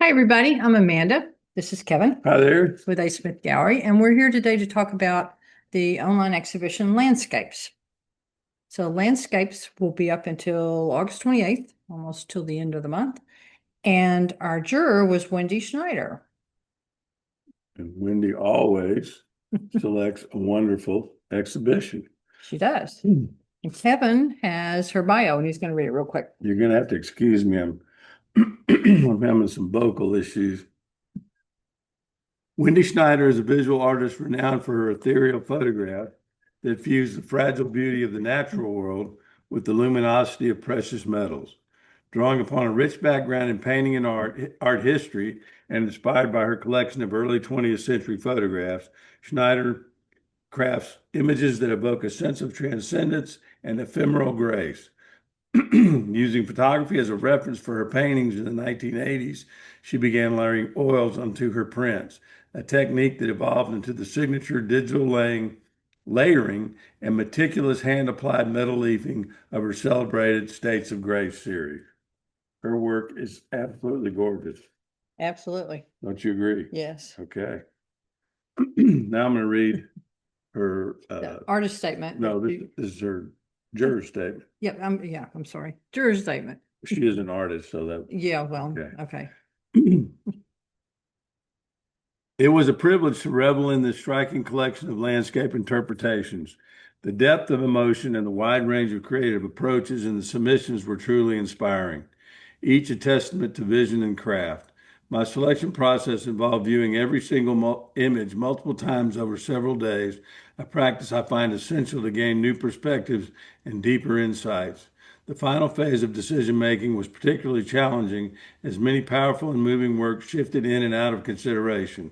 Hi, everybody. I'm Amanda. This is Kevin Hi there. with A. Smith Gallery, and we're here today to talk about the online exhibition Landscapes. So, Landscapes will be up until August 28th, almost till the end of the month. And our juror was Wendi Schneider. And Wendy always selects a wonderful exhibition. She does. And Kevin has her bio, and he's going to read it real quick. You're going to have to excuse me. I'm having some vocal issues. Wendi Schneider is a visual artist renowned for her ethereal photograph that fused the fragile beauty of the natural world with the luminosity of precious metals. Drawing upon a rich background in painting and art history, and inspired by her collection of early 20th century photographs, Schneider crafts images that evoke a sense of transcendence and ephemeral grace. Using photography as a reference for her paintings in the 1980s, she began layering oils onto her prints, a technique that evolved into the signature digital layering and meticulous hand-applied metal leafing of her celebrated States of Grace series. Her work is absolutely gorgeous. Absolutely. Don't you agree? Yes. Okay. Now I'm going to read her. The artist statement. No, this is her juror statement. Yep. I'm sorry. Juror statement. She is an artist, so that. Yeah. Well. Okay. It was a privilege to revel in this striking collection of landscape interpretations. The depth of emotion and the wide range of creative approaches in the submissions were truly inspiring, each a testament to vision and craft. My selection process involved viewing every single image multiple times over several days, a practice I find essential to gain new perspectives and deeper insights. The final phase of decision making was particularly challenging as many powerful and moving works shifted in and out of consideration.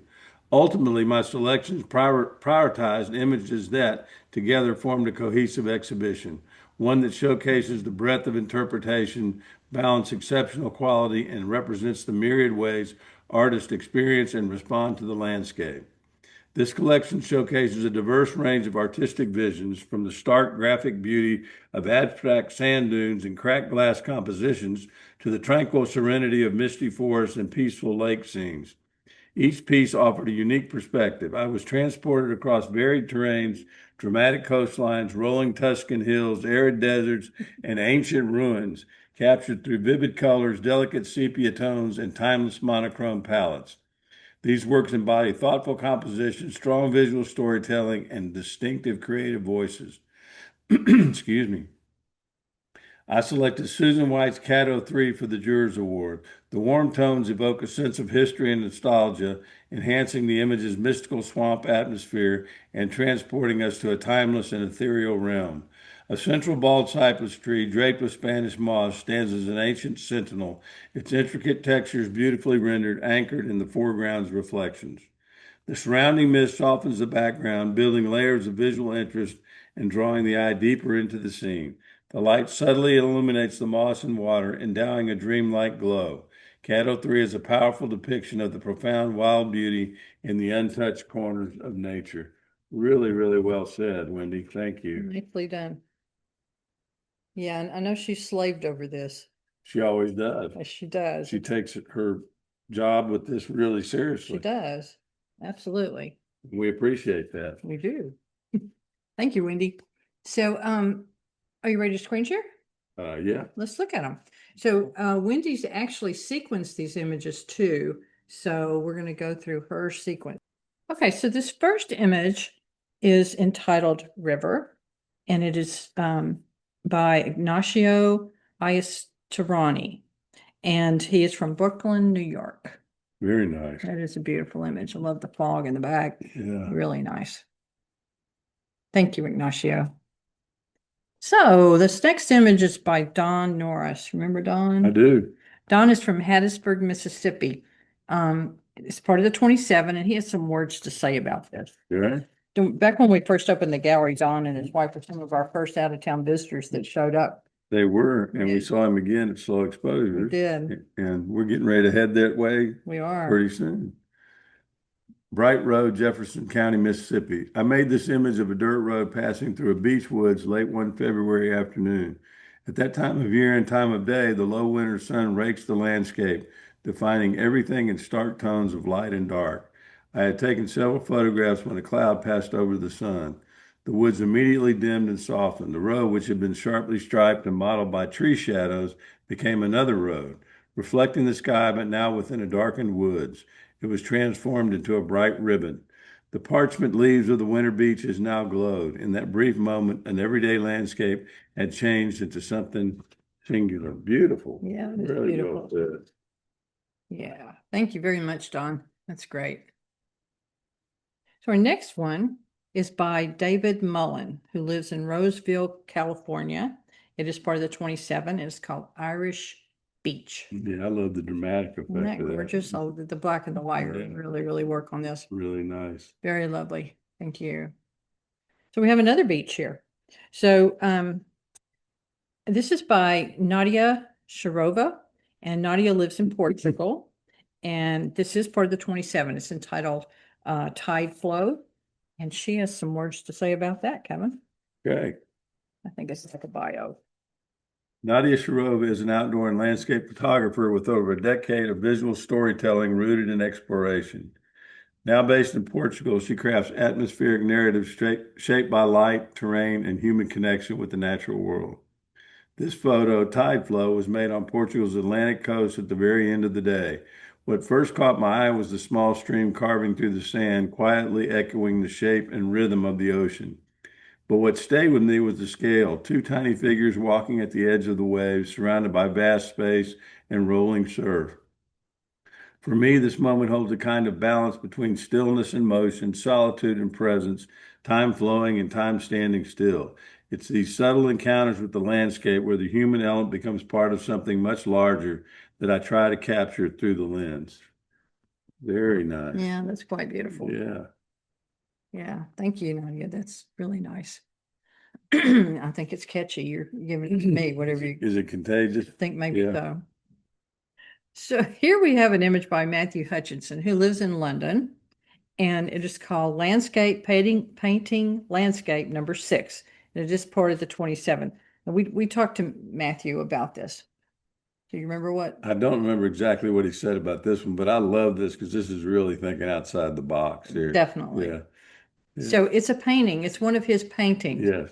Ultimately, my selections prioritized images that together formed a cohesive exhibition, one that showcases the breadth of interpretation, balance exceptional quality, and represents the myriad ways artists experience and respond to the landscape. This collection showcases a diverse range of artistic visions, from the stark graphic beauty of abstract sand dunes and cracked glass compositions to the tranquil serenity of misty forests and peaceful lake scenes. Each piece offered a unique perspective. I was transported across varied terrains, dramatic coastlines, rolling Tuscan hills, arid deserts, and ancient ruins, captured through vivid colors, delicate sepia tones, and timeless monochrome palettes. These works embody thoughtful composition, strong visual storytelling, and distinctive creative voices. Excuse me. I selected Susan White's Caddo 3 for the Jurors Award. The warm tones evoke a sense of history and nostalgia, enhancing the image's mystical swamp atmosphere and transporting us to a timeless and ethereal realm. A central bald cypress tree draped with Spanish moss stands as an ancient sentinel, its intricate textures beautifully rendered, anchored in the foreground's reflections. The surrounding mist softens the background, building layers of visual interest and drawing the eye deeper into the scene. The light subtly illuminates the moss and water, endowing a dreamlike glow. Caddo 3 is a powerful depiction of the profound wild beauty in the untouched corners of nature. Really, really well said, Wendy. Thank you. Nicely done. Yeah, and I know she slaved over this. She always does. Yes, she does. She takes her job with this really She seriously. does. Absolutely. We appreciate that. We do. Thank you, Wendy. So, are you ready to screen share? Yeah. Let's look at them. So, Wendy's actually sequenced these images too. So we're going to go through her sequence. Okay, so this first image is entitled River, and it is by Ignacio Ayestarani, and he is from Brooklyn, New York. Very nice. That is a beautiful image. I love the fog in the back. Yeah. Really nice. Thank you, Ignacio. So this next image is by Don Norris. Remember Don? I do. Don is from Hattiesburg, Mississippi. It's part of the 27, and he has some words to say about this. Yeah. Back when we first opened the gallery, Don and his wife were some of our first out-of-town visitors that showed up. They were, and we saw him again at Slow Exposure. We did. And we're getting ready to head that way We are. pretty soon. Bright Road, Jefferson County, Mississippi. I made this image of a dirt road passing through a beech woods late one February afternoon. At that time of year and time of day, the low winter sun rakes the landscape, defining everything in stark tones of light and dark. I had taken several photographs when a cloud passed over the sun. The woods immediately dimmed and softened. The road, which had been sharply striped and mottled by tree shadows, became another road, reflecting the sky, but now within a darkened woods. It was transformed into a bright ribbon. The parchment leaves of the winter beeches now glowed. In that brief moment, an everyday landscape had changed into something singular. Beautiful. Yeah, it's Really beautiful. well said. Yeah, thank you very much, Don. That's great. So our next one is by David Mullen, who lives in Roseville, California. It is part of the 27. It's called Irish Beach. Yeah, I love the dramatic Isn't that effect of that. gorgeous? Oh, the black and the white Yeah. really work on this. Really nice. Very lovely. Thank you. So we have another beach here. So this is by Nadia Sharova, and Nadia lives in Portugal. And this is part of the 27. It's entitled Tide Flow. And she has some words to say about that, Kevin. Okay. I think it's like a bio. Nadia Sharova is an outdoor and landscape photographer with over a decade of visual storytelling rooted in exploration. Now based in Portugal, she crafts atmospheric narratives shaped by light, terrain, and human connection with the natural world. This photo, Tide Flow, was made on Portugal's Atlantic coast at the very end of the day. What first caught my eye was the small stream carving through the sand, quietly echoing the shape and rhythm of the ocean. But what stayed with me was the scale, two tiny figures walking at the edge of the waves, surrounded by vast space and rolling surf. For me, this moment holds a kind of balance between stillness and motion, solitude and presence, time flowing and time standing still. It's these subtle encounters with the landscape where the human element becomes part of something much larger that I try to capture through the lens. Very nice. Yeah, that's quite beautiful. Yeah. Yeah, thank you, Nadia. That's really nice. I think it's catchy. You're giving it to me, whatever you Is it contagious? think, maybe Yeah. so. So here we have an image by Matthew Hutchinson, who lives in London, and it is called Landscape Painting Landscape number 6. And it is part of the 27. And we talked to Matthew about this. Do you remember what? I don't remember exactly what he said about this one, but I love this because this is really thinking outside the box here. Definitely. Yeah. Yeah. So it's a painting. It's one of his paintings Yes,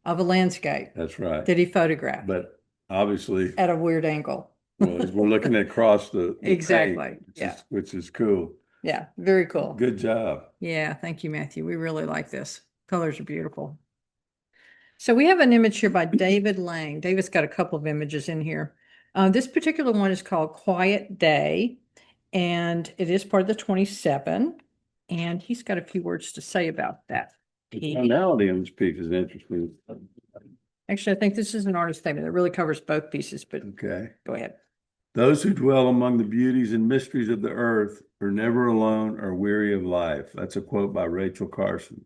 of a landscape that's right. that he photographed But obviously, at a weird angle. well, as we're looking across the Exactly. paint, Yeah. which is cool. Yeah, very cool. Good job. Yeah, thank you, Matthew. We really like this. Colors are beautiful. So we have an image here by David Lang. David's got a couple of images in here. This particular one is called Quiet Day, and it is part of the 27. And he's got a few words to say about that. The tonality on this piece is interesting. Actually, I think this is an artist statement that really covers both pieces, but Okay. go ahead. Those who dwell among the beauties and mysteries of the earth are never alone or weary of life. That's a quote by Rachel Carson.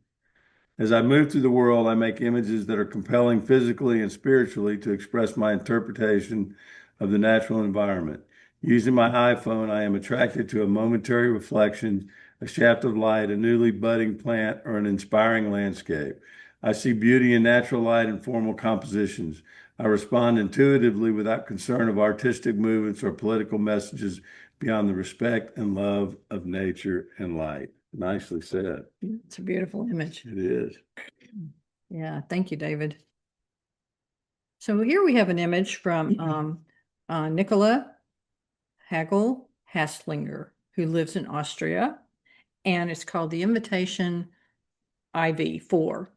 As I move through the world, I make images that are compelling physically and spiritually to express my interpretation of the natural environment. Using my iPhone, I am attracted to a momentary reflection, a shaft of light, a newly budding plant, or an inspiring landscape. I see beauty in natural light and formal compositions. I respond intuitively without concern of artistic movements or political messages beyond the respect and love of nature and light. Nicely said. It's a beautiful image. It is. Yeah, thank you, David. So here we have an image from Nicola Hagel Haslinger, who lives in Austria, and it's called The Invitation IV4.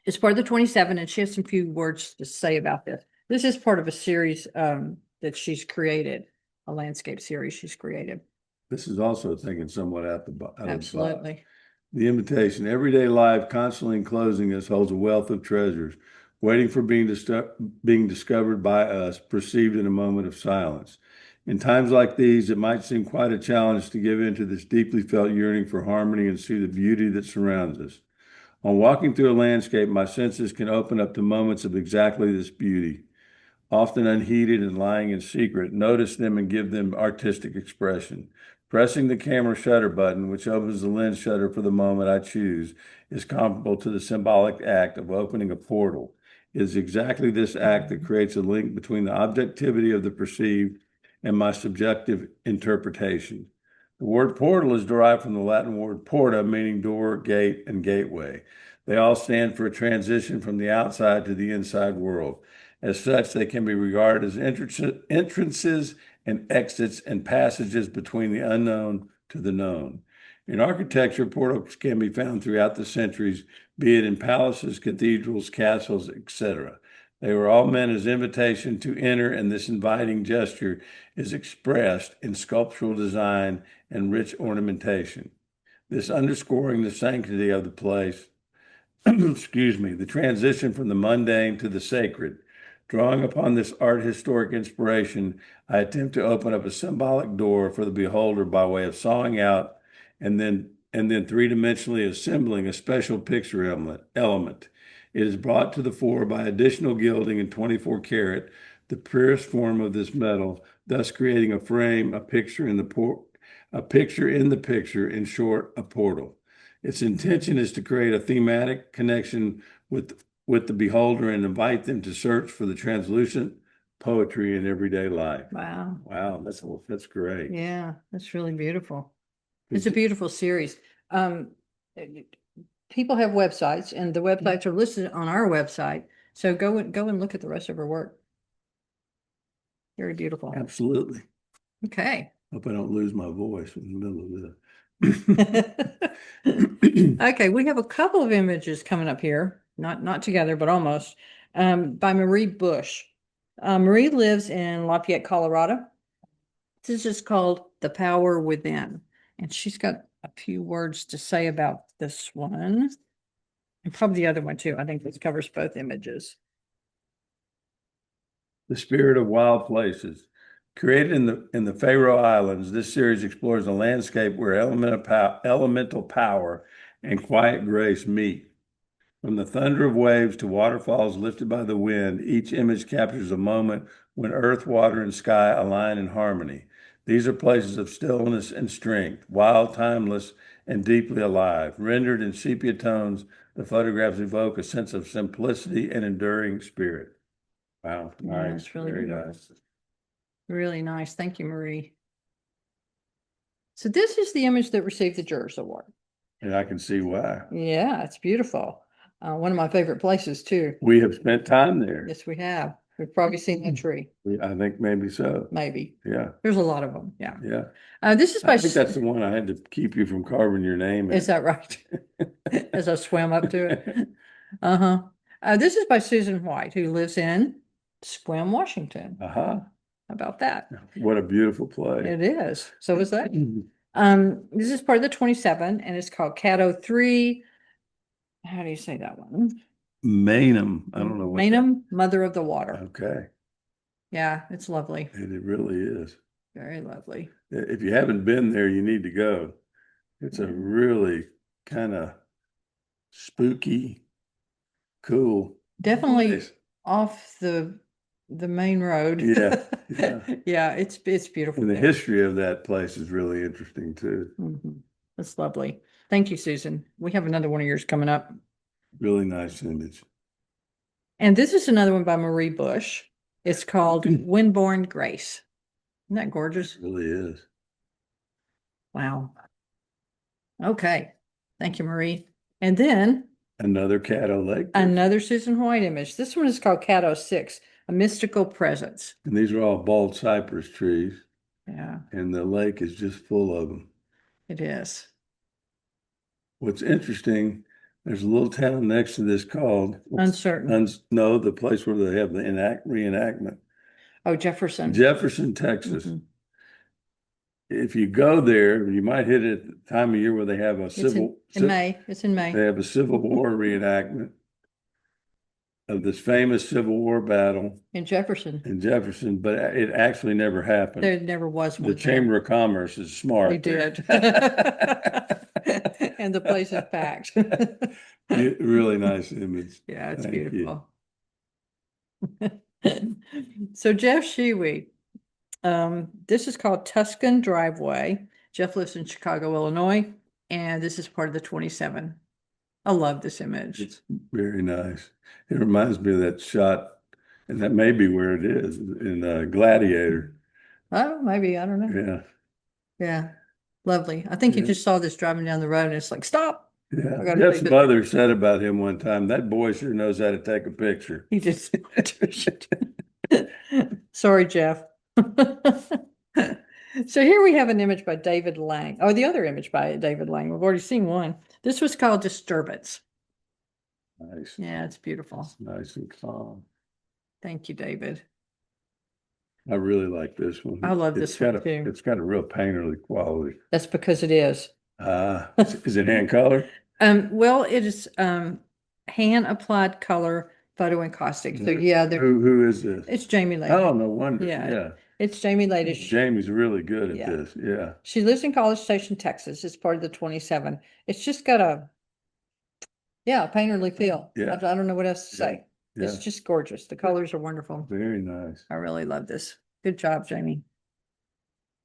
It's part of the 27, and she has some few words to say about this. This is part of a series that she's created, a landscape series she's created. This is also thinking somewhat out of the box. Absolutely. The invitation, everyday life constantly enclosing us, holds a wealth of treasures, waiting for being discovered by us, perceived in a moment of silence. In times like these, it might seem quite a challenge to give in to this deeply felt yearning for harmony and see the beauty that surrounds us. On walking through a landscape, my senses can open up to moments of exactly this beauty. Often unheeded and lying in secret, notice them and give them artistic expression. Pressing the camera shutter button, which opens the lens shutter for the moment I choose, is comparable to the symbolic act of opening a portal. It is exactly this act that creates a link between the objectivity of the perceived and my subjective interpretation. The word portal is derived from the Latin word porta, meaning door, gate, and gateway. They all stand for a transition from the outside to the inside world. As such, they can be regarded as entrances and exits and passages between the unknown to the known. In architecture, portals can be found throughout the centuries, be it in palaces, cathedrals, castles, etc. They were all meant as invitation to enter, and this inviting gesture is expressed in sculptural design and rich ornamentation. This underscoring the sanctity of the place, excuse me, the transition from the mundane to the sacred. Drawing upon this art historic inspiration, I attempt to open up a symbolic door for the beholder by way of sawing out and then three-dimensionally assembling a special picture element. It is brought to the fore by additional gilding in 24 karat, the purest form of this metal, thus creating a frame, a picture in the picture, in short, a portal. Its intention is to create a thematic connection with the beholder and invite them to search for the translucent poetry in everyday life. Wow. Wow, that's great. Yeah, that's really beautiful. It's a beautiful series. People have websites, and the websites are listed on our website. So go and look at the rest of her work. Very beautiful. Absolutely. Okay. Hope I don't lose my voice in the middle of this. Okay, we have a couple of images coming up here, not together, but almost, by Marie Bush. Marie lives in Lafayette, Colorado. This is called The Power Within, and she's got a few words to say about this one, and probably the other one too. I think this covers both images. The Spirit of Wild Places. Created in the Faroe Islands, this series explores a landscape where elemental power and quiet grace meet. From the thunder of waves to waterfalls lifted by the wind, each image captures a moment when earth, water, and sky align in harmony. These are places of stillness and strength, wild, timeless, and deeply alive. Rendered in sepia tones, the photographs evoke a sense of simplicity and enduring spirit. Wow, Yeah, nice, it's really very beautiful. nice. Really nice. Thank you, Marie. So this is the image that received the Jurors Award. And I can see why. Yeah, it's beautiful. One of my favorite places too. We have spent time there. Yes, we have. We've probably seen that tree. I think maybe so. Maybe. Yeah, There's a lot of them. Yeah. yeah. This is by. I think that's the one I had to keep you from carving your name in. Is that right? As I swam up to it. Uh-huh. This is by Susan White, who lives in Sequim, Washington. Uh-huh. How about that? What a beautiful place. It is. So is that. This is part of the 27, and it's called Caddo 3. How do you say that one? Maenam. I don't know what. Maenam, Mother of the Water. Okay. Yeah, it's lovely. And it really is. Very lovely. If you haven't been there, you need to go. It's a really kind of spooky, cool. Definitely place. off the main road. Yeah, yeah. Yeah, it's beautiful. And the there. history of that place is really interesting too. That's lovely. Thank you, Susan. We have another one of yours coming up. Really nice image. And this is another one by Marie Bush. It's called Windborne Grace. Isn't that gorgeous? It really is. Wow. Okay. Thank you, Marie. And then Another Caddo Lake. another Susan White image. This one is called Caddo 6, A Mystical Presence. And these are all bald cypress trees. Yeah, And the lake is just full of them. it is. What's interesting, there's a little town next to this called Uncertain. No, the place where they have the reenactment. Oh, Jefferson. Jefferson, Texas. If you go there, you might hit it at the time of year where they have a in May. It's in May. They have a Civil War reenactment of this famous Civil War battle In Jefferson. but it actually never happened. There never was one. The Chamber of Commerce is smart. They did. And the place is packed. Really nice image. Yeah, it's Thank you. beautiful. So Jeff Sheewee, this is called Tuscan Driveway. Jeff lives in Chicago, Illinois, and this is part of the 27. I love this image. It's very nice. It reminds me of that shot, and that may be where it is in Gladiator. Oh, maybe, I don't know. Yeah. Yeah, lovely. I think you Yeah. just saw this driving down the road and it's like, stop. Yeah. I gotta Jeff's take this. mother said about him one time, that boy sure knows how to take a picture. He just. Sorry, Jeff. So here we have an image by David Lang. Oh, the other image by David Lang. We've already seen one. This was called Disturbance. Nice. Yeah, it's beautiful. Nice and calm. Thank you, David. I really like this one. I love this one too. It's got a real painterly quality. That's because it is. Is it hand colored? Well, it is hand applied color, photo encaustic. So yeah, Who is this? it's Jamie Lake. Oh, no wonder. Yeah. Yeah. It's Jamie Lake. Jamie's really good at Yeah. this. Yeah. She lives in College Station, Texas. It's part of the 27. It's just got a painterly feel. Yeah. I don't know what else to say. Yeah. It's just gorgeous. The colors are wonderful. Very nice. I really love this. Good job, Jamie.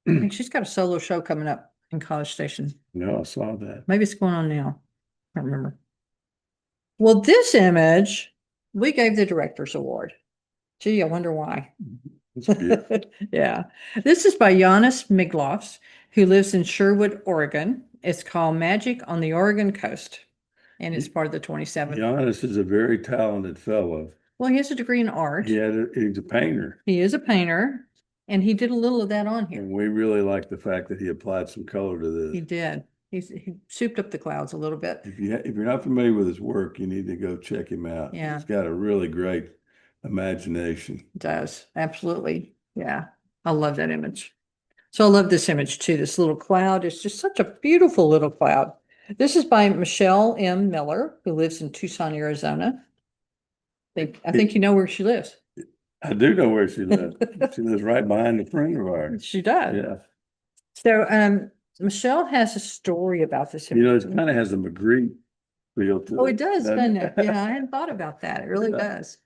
I think she's got a solo show coming up in College Station. No, I saw that. Maybe it's going on now. I can't remember. Well, this image, we gave the Director's Award. Gee, I wonder why. It's beautiful. Yeah. This is by Jānis Miglavs, who lives in Sherwood, Oregon. It's called Magic on the Oregon Coast, and it's part of the 27. Jānis is a very talented fellow. Well, he has a degree in art. He's a painter. He is a painter, and he did a little of that on here. And we really like the fact that he applied some color to this. He did. He souped up the clouds a little bit. If you're not familiar with his work, you need to go check him out. Yeah. He's got a really great imagination. It does. Absolutely. Yeah. I love that image. So I love this image too. This little cloud is just such a beautiful little cloud. This is by Michelle M. Miller, who lives in Tucson, Arizona. I think you know where she lives. I do know where she lives. She lives right behind a friend of ours. She does. Yeah. So Michelle has a story about this. It kind of has a Magritte feel to it. Oh, it does, doesn't it? Yeah, I hadn't thought about that. It really does.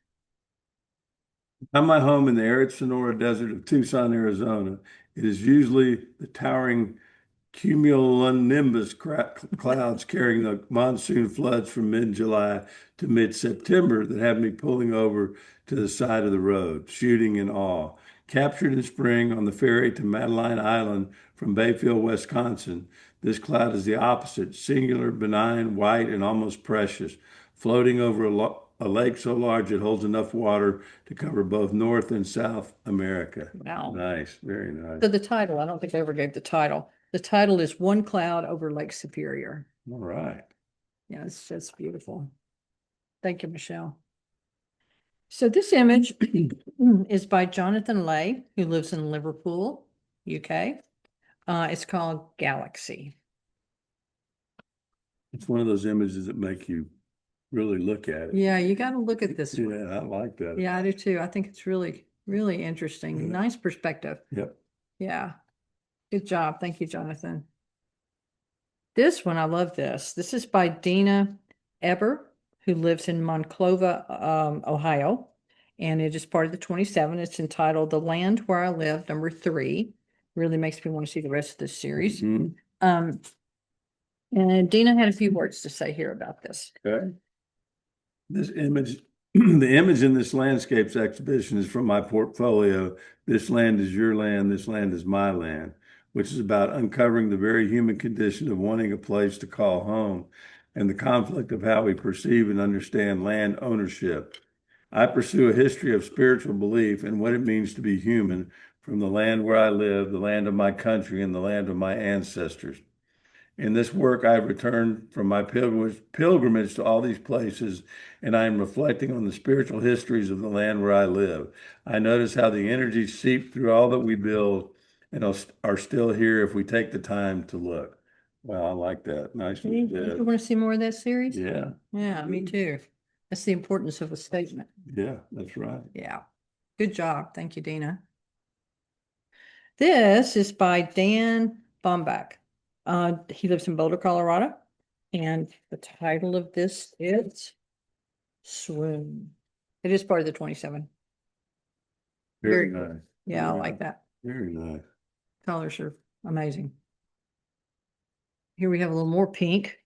On my home in the arid Sonora Desert of Tucson, Arizona, it is usually the towering cumulonimbus clouds carrying the monsoon floods from mid-July to mid-September that have me pulling over to the side of the road, shooting in awe. Captured in spring on the ferry to Madeline Island from Bayfield, Wisconsin, this cloud is the opposite, singular, benign, white, and almost precious, floating over a lake so large it holds enough water to cover both North and South America. Wow. Nice, very nice. So the title, I don't think I ever gave the title. The title is One Cloud Over Lake Superior. All right. Yeah, it's beautiful. Thank you, Michelle. So this image is by Jonathan Lay, who lives in Liverpool, UK. It's called Galaxy. It's one of those images that make you really look at it. Yeah, you got to look at this one. Yeah, I like that. Yeah, I do too. I think it's really, really interesting. Yeah. Nice perspective. Yep. Yeah. Good job. Thank you, Jonathan. This one, I love this. This is by Dina Eber, who lives in Monclova, Ohio, and it is part of the 27. It's entitled The Land Where I Live, number 3. Really makes me want to see the rest of this series. Mhm. And Dina had a few words to say here about this. Okay. This image, the image in this landscapes exhibition is from my portfolio, This Land is Your Land, This Land is My Land, which is about uncovering the very human condition of wanting a place to call home and the conflict of how we perceive and understand land ownership. I pursue a history of spiritual belief and what it means to be human from the land where I live, the land of my country, and the land of my ancestors. In this work, I have returned from my pilgrimage to all these places, and I am reflecting on the spiritual histories of the land where I live. I notice how the energies seep through all that we build and are still here if we take the time to look. Well, I like that. Nicely You said. want to see more of that series? Yeah, Yeah, me too. That's the importance of a statement. yeah, that's right. Yeah. Good job. Thank you, Dina. This is by Dan Bombach. He lives in Boulder, Colorado. And the title of this is Swoon. It is part of the 27. Very Very nice. Yeah, I Yeah. like that. Very nice. Colors are amazing. Here we have a little more pink.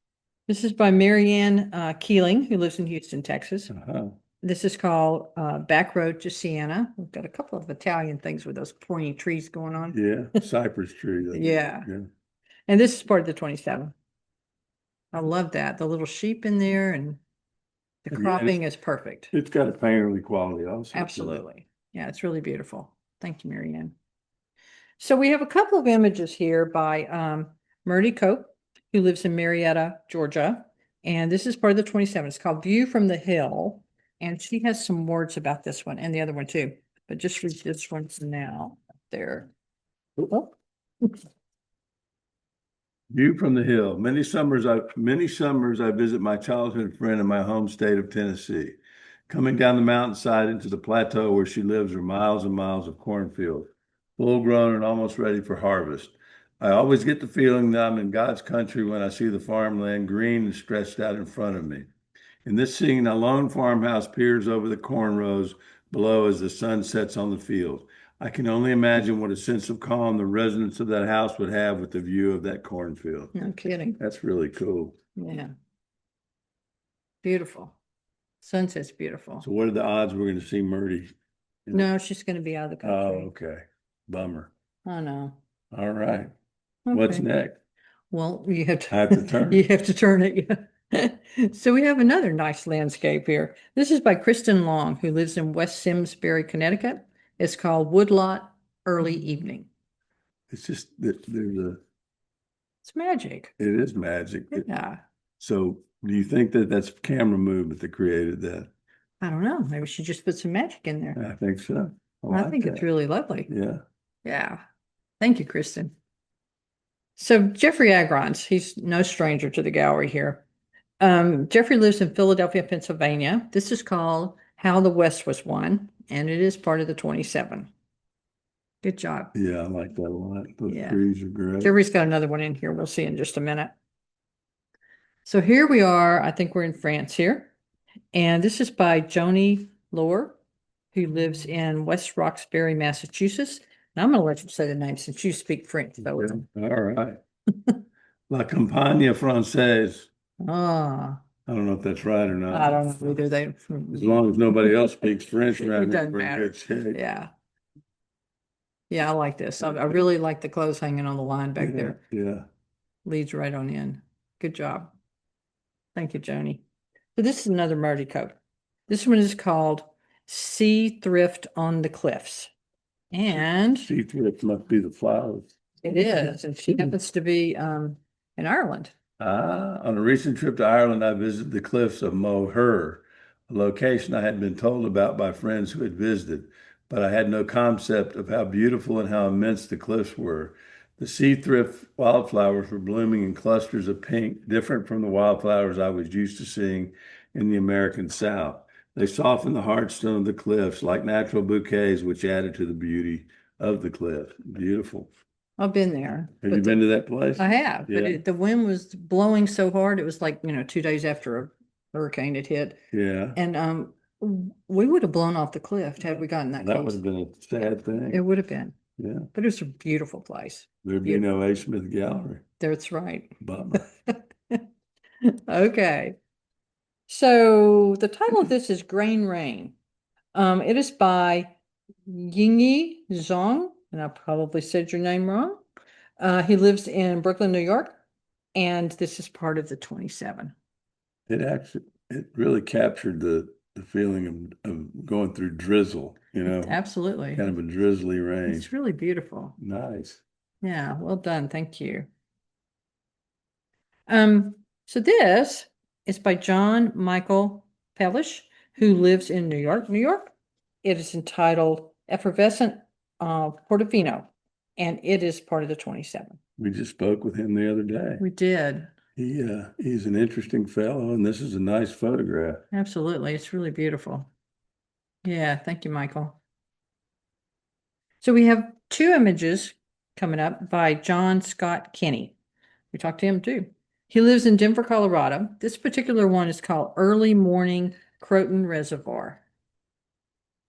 This is by Marianne Keeling, who lives in Houston, Texas. Uh-huh. This is called Back Road to Siena. We've got a couple of Italian things with those pointy trees going on. Yeah, cypress tree. Yeah. And this is part of the 27. I love that. The little sheep in there and the cropping is perfect. It's got a painterly quality also. Absolutely. Yeah, it's really beautiful. Thank you, Mary Ann. So we have a couple of images here by Murdy Cope, who lives in Marietta, Georgia. And this is part of the 27. It's called View from the Hill. And she has some words about this one and the other one too. But just read this one for now. There. Oh. View from the hill. Many summers I visit my childhood friend in my home state of Tennessee. Coming down the mountainside into the plateau where she lives are miles and miles of cornfield, full grown and almost ready for harvest. I always get the feeling that I'm in God's country when I see the farmland green and stretched out in front of me. In this scene, a lone farmhouse peers over the corn rows below as the sun sets on the field. I can only imagine what a sense of calm the residents of that house would have with the view of that cornfield. No kidding. That's really cool. Yeah. Beautiful. Sunset's beautiful. So what are the odds we're going to see Murdy? No, she's going to be out of the country. Oh, okay. Bummer. Oh, no. All right. Okay. What's next? Well, you have to, I have to turn. You have to turn it. Yeah. So we have another nice landscape here. This is by Kristen Long, who lives in West Simsbury, Connecticut. It's called Woodlot Early Evening. It's just that It's magic. it is magic. Yeah. So do you think that that's camera movement that created that? I don't know. Maybe she just put some magic in there. I think so. I think it's really lovely. Yeah. Yeah. Thank you, Kristen. So Jeffrey Agrons, he's no stranger to the gallery here. Jeffrey lives in Philadelphia, Pennsylvania. This is called How the West Was Won, and it is part of the 27. Good job. Yeah, I like that a lot. Those trees are great. Jeffrey's got another one in here. We'll see in just a minute. So here we are. I think we're in France here. And this is by Joni Lohr, who lives in West Roxbury, Massachusetts. And I'm going to let you say the name since you speak French. All right. La Campagne Française. Ah. I don't know if that's right or not. I don't know either. As long as nobody else speaks French around It doesn't matter. Yeah. Yeah, I like this. I really like the clothes hanging on the line back there. Yeah. Leads right on in. Good job. Thank you, Joni. So this is another Murdy coat. This one is called Sea Thrift on the Cliffs. And Sea thrift must be the flowers. It is. And she happens to be in Ireland. On a recent trip to Ireland, I visited the cliffs of Moher, a location I had been told about by friends who had visited, but I had no concept of how beautiful and how immense the cliffs were. The sea thrift wildflowers were blooming in clusters of pink, different from the wildflowers I was used to seeing in the American South. They softened the hard stone of the cliffs like natural bouquets, which added to the beauty of the cliff. Beautiful. I've been there. Have you been to that place? I have, Yeah. but the wind was blowing so hard. It was like, 2 days after a hurricane had hit. Yeah. And we would have blown off the cliff had we gotten that That would close. have been a sad thing. It would have been. Yeah. But it was a beautiful place. There'd be no A. Smith Gallery. That's right. Bummer. Okay. So the title of this is Grain Rain. It is by Yingyi Zhang, and I probably said your name wrong. He lives in Brooklyn, New York, and this is part of the 27. It really captured the feeling of going through drizzle, Absolutely. kind of a drizzly rain. It's really beautiful. Nice. Yeah, well done. Thank you. So this is by John Michael Pellish, who lives in New York, New York. It is entitled Effervescent Portofino, and it is part of the 27. We just spoke with him the other day. We did. He's an interesting fellow, and this is a nice photograph. Absolutely. It's really beautiful. Yeah, thank you, Michael. So we have 2 images coming up by John Scott Kinney. We talked to him too. He lives in Denver, Colorado. This particular one is called Early Morning Croton Reservoir.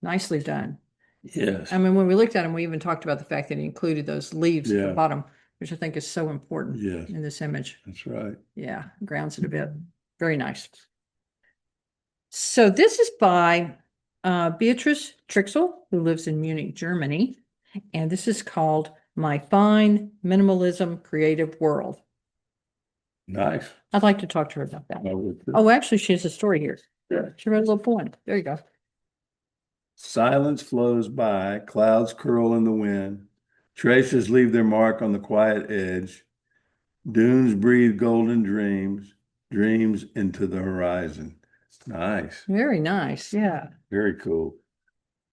Nicely done. Yes. I mean, when we looked at him, we even talked about the fact that he included those leaves at the Yeah. bottom, which I think is so important Yes. in this image. That's right. Yeah, grounds it a bit. Very nice. So this is by Beatrice Trixel, who lives in Munich, Germany. And this is called My Fine Minimalism Creative World. Nice. I'd like to talk to her about that. I would too. Oh, actually, she has a story here. Yeah. She wrote a little poem. There you go. Silence flows by, clouds curl in the wind, traces leave their mark on the quiet edge, dunes breathe golden dreams, dreams into the horizon. Nice. Very nice. Yeah. Very cool.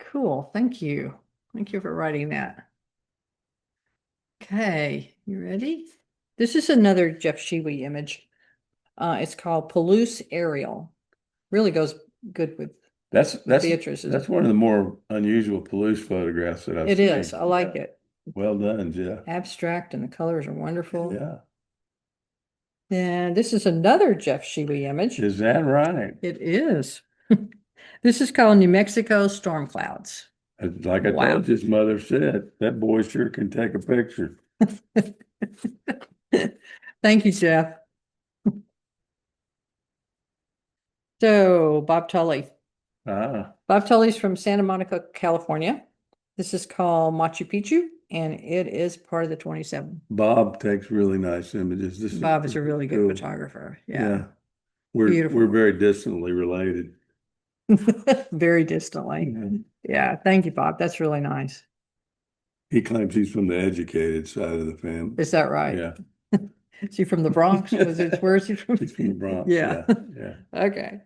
Cool. Thank you. Thank you for writing that. Okay. You ready? This is another Jeff Sheewey image. It's called Palouse Aerial. Really goes good with That's Beatrice's. that's one of the more unusual Palouse photographs that I've It seen. is. I like it. Well done, Jeff. Abstract and the colors are wonderful. Yeah. And this is another Jeff Sheewey image. Is that right? It is. This is called New Mexico Storm Clouds. Like I Wow. told his mother said, that boy sure can take a picture. Thank you, Jeff. So Bob Tully. Ah, Bob Tully's from Santa Monica, California. This is called Machu Picchu, and it is part of the 27. Bob takes really nice images. This Bob is a really good cool. photographer. Yeah. Yeah. We're Beautiful. very distantly related. Very distantly. Yeah. Yeah. Thank you, Bob. That's really nice. He claims he's from the educated side of the family. Is that right? Yeah. Is he from the Bronx? Where is he from? He's from the Bronx. Yeah. Yeah. Okay.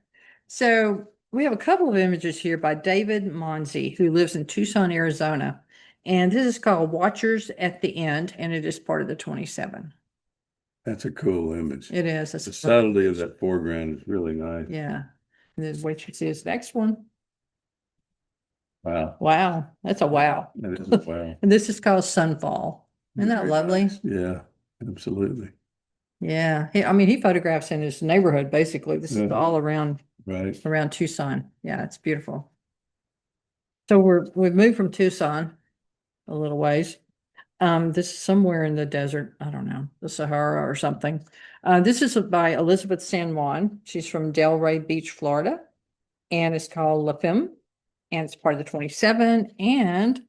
So we have a couple of images here by David Monzi, who lives in Tucson, Arizona. And this is called Watchers at the End, and it is part of the 27. That's a cool image. It is. The subtlety of that foreground is really nice. Yeah. And then wait you see this next one. Wow. Wow. That's a wow. That is a wow. And this is called Sunfall. Isn't that Very lovely? nice. Yeah, absolutely. Yeah. He photographs in his neighborhood, basically. This is all around Tucson. Yeah, it's beautiful. So we've moved from Tucson a little ways. This is somewhere in the desert. I don't know, the Sahara or something. This is by Elizabeth San Juan. She's from Delray Beach, Florida, and it's called La Femme, and it's part of the 27. And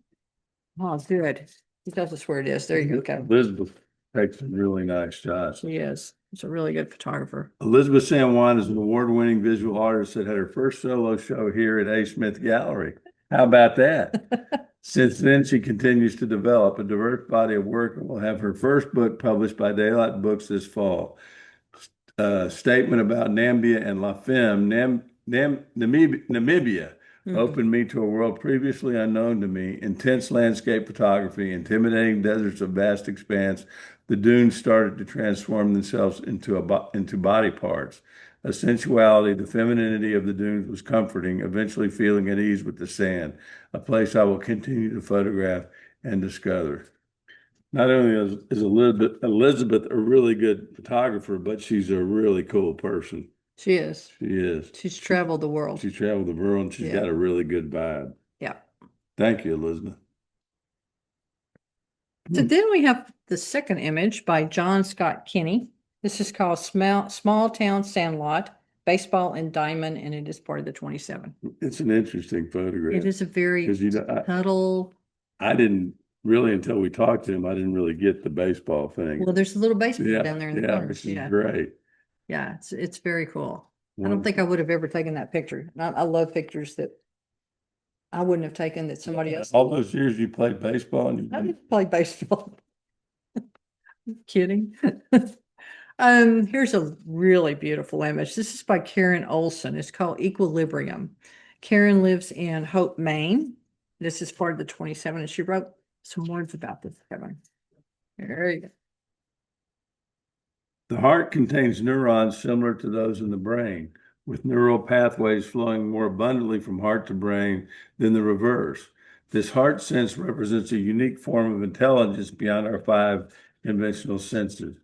oh, good. He tells us where it is. There you go, Kevin. Elizabeth takes some really nice shots. She is. She's a really good photographer. Elizabeth San Juan is an award-winning visual artist that had her first solo show here at A. Smith Gallery. How about that? Since then, she continues to develop a diverse body of work and will have her first book published by Daylight Books this fall. Statement about Namibia and La Femme. Namibia opened me to a world previously unknown to me. Intense landscape photography, intimidating deserts of vast expanse. The dunes started to transform themselves into body parts. A sensuality, the femininity of the dunes was comforting, eventually feeling at ease with the sand, a place I will continue to photograph and discover. Not only is Elizabeth a really good photographer, but she's a really cool person. She is. She is. She's traveled the world. She's traveled the world and she's got a really good vibe. Yeah. Thank you, Elizabeth. So then we have the second image by John Scott Kinney. This is called Small Town Sandlot, Baseball and Diamond, and it is part of the 27. It's an interesting photograph. It is a very subtle. I didn't really, until we talked to him, I didn't really get the baseball thing. Well, there's a little baseball down there in the corner. Which is great. Yeah, it's very cool. I don't think I would have ever taken that picture. I love pictures that I wouldn't have taken that somebody else. All those years you played baseball and I didn't play baseball. Kidding. Here's a really beautiful image. This is by Karen Olson. It's called Equilibrium. Karen lives in Hope, Maine. This is part of the 27, and she wrote some words about this, Kevin. There you go. The heart contains neurons similar to those in the brain, with neural pathways flowing more abundantly from heart to brain than the reverse. This heart sense represents a unique form of intelligence beyond our 5 conventional senses.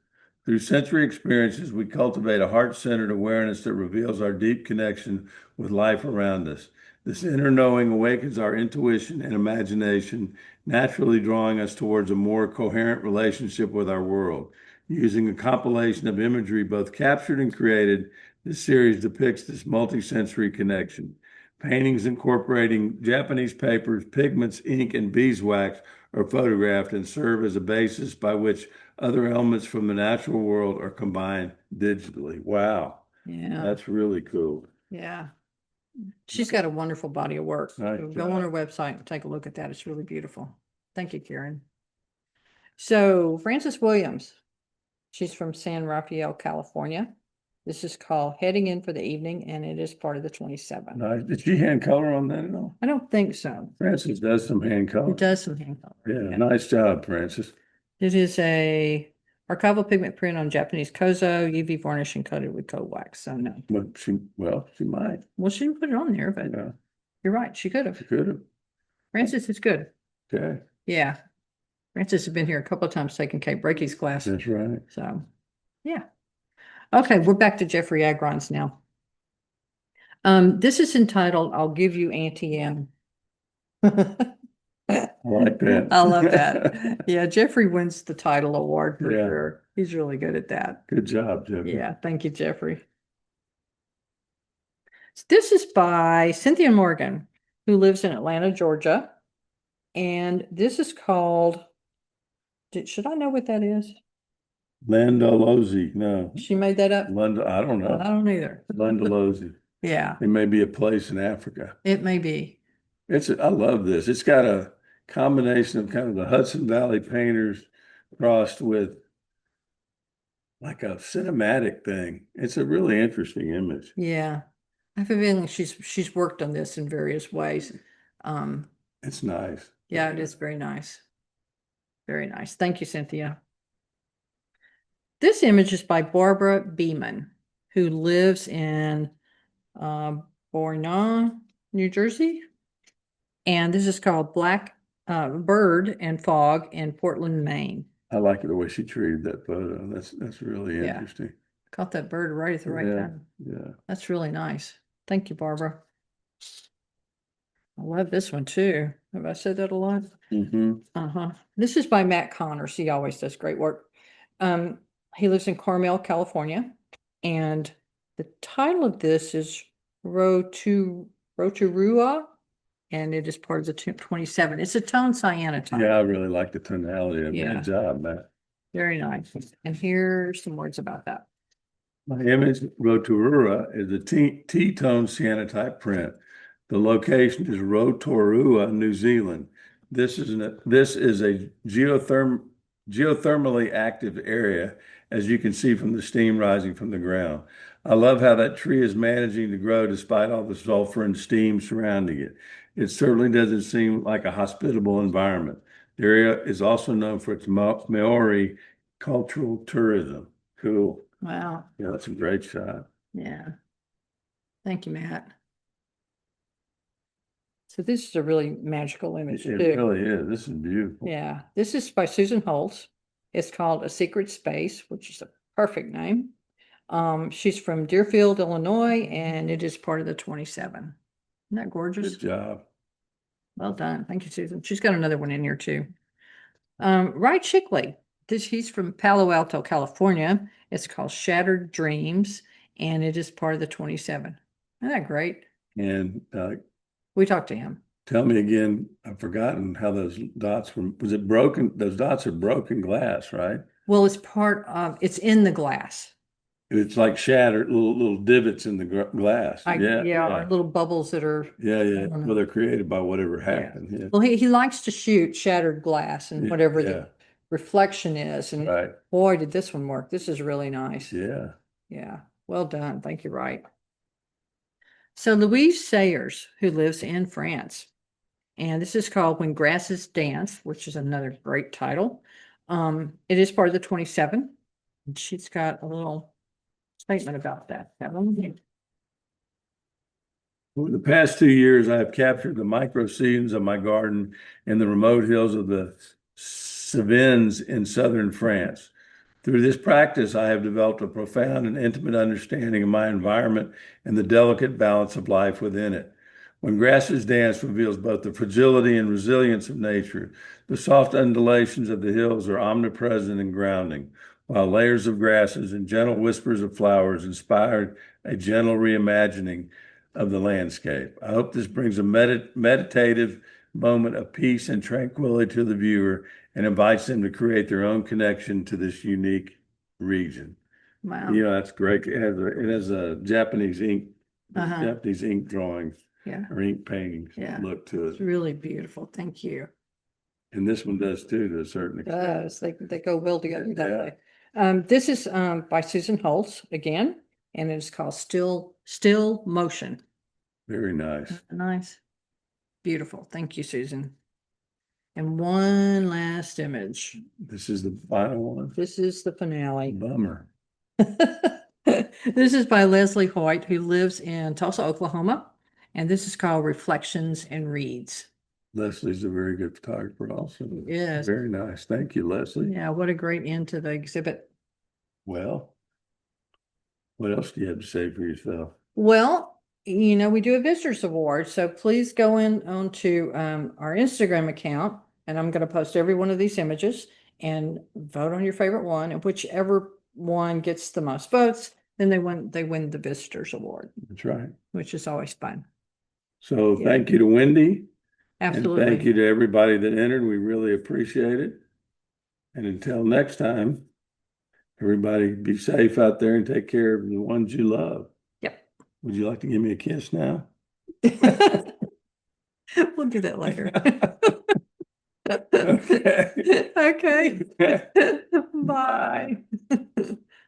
Through sensory experiences, we cultivate a heart-centered awareness that reveals our deep connection with life around us. This inner knowing awakens our intuition and imagination, naturally drawing us towards a more coherent relationship with our world. Using a compilation of imagery both captured and created, This series depicts this multi-sensory connection. Paintings incorporating Japanese papers, pigments, ink, and beeswax are photographed and serve as a basis by which other elements from the natural world are combined digitally. Wow, Yeah, that's really cool. yeah. She's got a wonderful body of work. Nice So go on job. her website and take a look at that. It's really beautiful. Thank you, Karen. So Frances Williams, she's from San Rafael, California. This is called Heading In for the Evening, and it is part of the 27. Nice. Did she hand color on that at all? I don't think so. Francis does some hand color. It does some hand color. Yeah, nice job, Francis. It is a archival pigment print on Japanese kozo, UV varnish, and coated with cold wax. So no. But she might. Well, she didn't put it on there, but Yeah, you're right. She could have. she could have. Francis is good. Okay, Yeah. Francis has been here a couple of times taking Kate Breakey's class. that's right. So, yeah. Okay, we're back to Jeffrey Agron's now. This is entitled, I'll Give You Auntie M. I like that. I love that. Yeah, Jeffrey wins the title award for Yeah. sure. He's really good at that. Good job, Jeffrey. Yeah, thank you, Jeffrey. This is by Cynthia Morgan, who lives in Atlanta, Georgia. And this is called, should I know what that is? Landolozi, no. She made that up? I don't I know. don't either. Landolozi. Yeah, It may be a place in Africa. it may be. I love this. It's got a combination of kind of the Hudson Valley painters crossed with like a cinematic thing. It's a really interesting image. Yeah. I have a feeling she's worked on this in various ways. It's nice. Yeah, it is very nice. Very nice. Thank you, Cynthia. This image is by Barbara Beeman, who lives in Maenam, New Jersey. And this is called Black Bird and Fog in Portland, Maine. I like the way she treated that photo. That's really Yeah. interesting. Caught that bird right at the right Yeah, time. yeah. That's really nice. Thank you, Barbara. I love this one too. Have I said that a lot? Mm-hmm. This is by Matt Connors. He always does great work. He lives in Carmel, California, and the title of this is Rotorua, and it is part of the 27. It's a tone cyanotype. Yeah, I really like the tonality of it. Yeah. Good job, Matt. Very nice. And here's some words about that. My image, Rotorua, is a T-tone cyanotype print. The location is Rotorua, New Zealand. This is a geothermally active area, as you can see from the steam rising from the ground. I love how that tree is managing to grow despite all the sulfur and steam surrounding it. It certainly doesn't seem like a hospitable environment. The area is also known for its Maori cultural tourism. Cool. Wow. Yeah, that's a great shot. Yeah. Thank you, Matt. So this is a really magical image It too. really is. This is beautiful. Yeah. This is by Susan Holtz. It's called A Secret Space, which is a perfect name. She's from Deerfield, Illinois, and it is part of the 27. Isn't that gorgeous? Good job. Well done. Thank you, Susan. She's got another one in here too. Wright Shickley. He's from Palo Alto, California. It's called Shattered Dreams, and it is part of the 27. Isn't that great? And We talked to him. tell me again, I've forgotten how those dots were. Was it broken? Those dots are broken glass, right? Well, it's in the glass. It's like shattered little divots in the glass. Or little bubbles that are. Yeah. I don't know. Well, they're created by whatever happened. Yeah. Well, he likes to shoot shattered glass and whatever Yeah. the reflection is. And Right. boy, did this one work. This is really nice. Yeah. Yeah. Well done. Thank you, Wright. So Louise Sayers, who lives in France, and this is called When Grasses Dance, which is another great title. It is part of the 27. And she's got a little statement about that. Over the past 2 years, I have captured the micro seasons of my garden in the remote hills of the Cevennes in southern France. Through this practice, I have developed a profound and intimate understanding of my environment and the delicate balance of life within it. When Grasses Dance reveals both the fragility and resilience of nature, the soft undulations of the hills are omnipresent and grounding. while layers of grasses and gentle whispers of flowers inspired a gentle reimagining of the landscape. I hope this brings a meditative moment of peace and tranquility to the viewer and invites them to create their own connection to this unique region. Wow. You know, that's great. It has a Japanese ink, Uh-huh. Japanese ink drawing Yeah, or ink painting Yeah. look to it's it. really beautiful. Thank you. And this one does too, to a certain It extent. does. They go well together, don't Yeah. they? This is by Susan Holtz again, and it's called Still Motion. Very nice. Nice. Beautiful. Thank you, Susan. And one last image. This is the final one. This is the finale. Bummer. This is by Leslie Hoyt, who lives in Tulsa, Oklahoma. And this is called Reflections and Reads. Leslie's a very good photographer also. Yes. Very nice. Thank you, Leslie. Yeah, what a great end to the exhibit. Well, what else do you have to say for yourself? Well, we do a visitors award, so please go onto our Instagram account, and I'm going to post every one of these images and vote on your favorite one, and whichever one gets the most votes, then they win the visitors award, That's right. which is always fun. So Yeah. thank you to Wendi. Absolutely. And thank you to everybody that entered. We really appreciate it. And until next time, everybody be safe out there and take care of the ones you love. Yep. Would you like to give me a kiss now? We'll do that later. Okay. Okay. Bye.